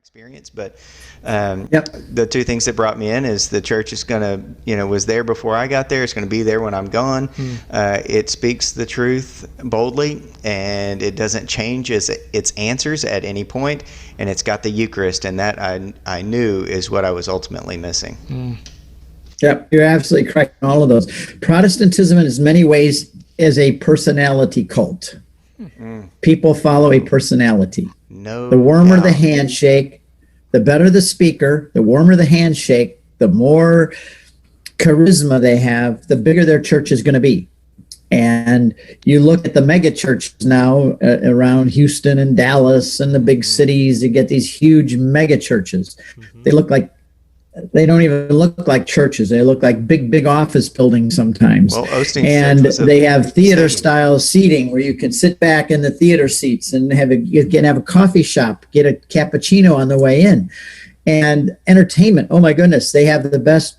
experience, but Yep. the two things that brought me in is the church is going to, was there before I got there. It's going to be there when I'm gone. It speaks the truth boldly, and it doesn't change its answers at any point, and it's got the Eucharist, and that I knew is what I was ultimately missing. Yep, you're absolutely correct in all of those. Protestantism, in as many ways, is a personality cult. People follow a personality. No The warmer the doubt. handshake, the better the speaker, the warmer the handshake, the more charisma they have, the bigger their church is going to be. And you look at the mega churches now around Houston and Dallas and the big cities, you get these huge mega churches. They don't even look like churches. They look like big office buildings sometimes. Well, Osteen and was a they have theater stadium. style seating where you can sit back in the theater seats and you can have a coffee shop, get a cappuccino on the way in, and entertainment. Oh my goodness, they have the best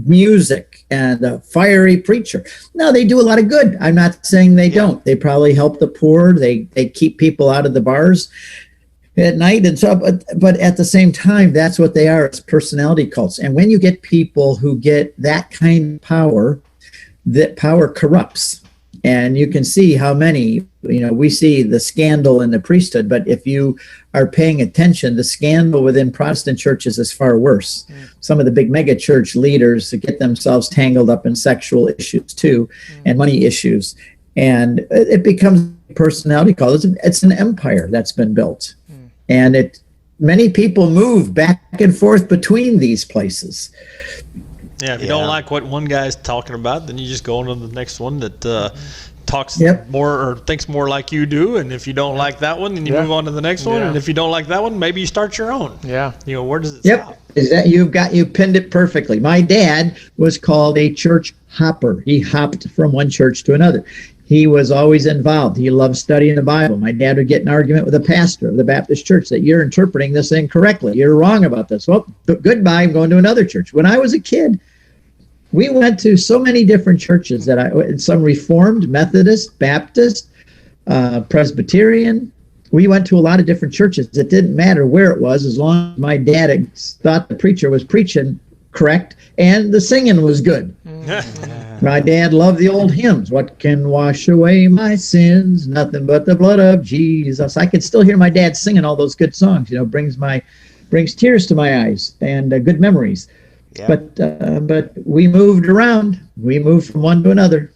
music and a fiery preacher. No, they do a lot of good. I'm not saying they don't. They probably help the poor. They keep people out of the bars at night, and so but at the same time, that's what they are. It's personality cults. And when you get people who get that kind of power, that power corrupts. And you can see how many, we see the scandal in the priesthood, but if you are paying attention, the scandal within Protestant churches is far worse. Some of the big mega church leaders get themselves tangled up in sexual issues too, and money issues, and it becomes a personality cult. It's an empire that's been built. And many people move back and forth between these places. Yeah, if you don't like what one guy's talking about, then you just go on to the next one that talks more or thinks more like you do. And if you don't like that one, then you move on to the next one. And if you don't like that one, maybe you start your own. Yeah. Where does it stop? Is that you pinned it perfectly. My dad was called a church hopper. He hopped from one church to another. He was always involved. He loved studying the Bible. My dad would get in an argument with a pastor of the Baptist church that you're interpreting this incorrectly. You're wrong about this. Well, goodbye. I'm going to another church. When I was a kid, we went to so many different churches some Reformed, Methodist, Baptist, Presbyterian. We went to a lot of different churches. It didn't matter where it was, as long as my dad thought the preacher was preaching correct and the singing was good. My dad loved the old hymns. What can wash away my sins? Nothing but the blood of Jesus. I could still hear my dad singing all those good songs. Brings tears to my eyes and good memories. Yeah. But we moved around. We moved from one to another.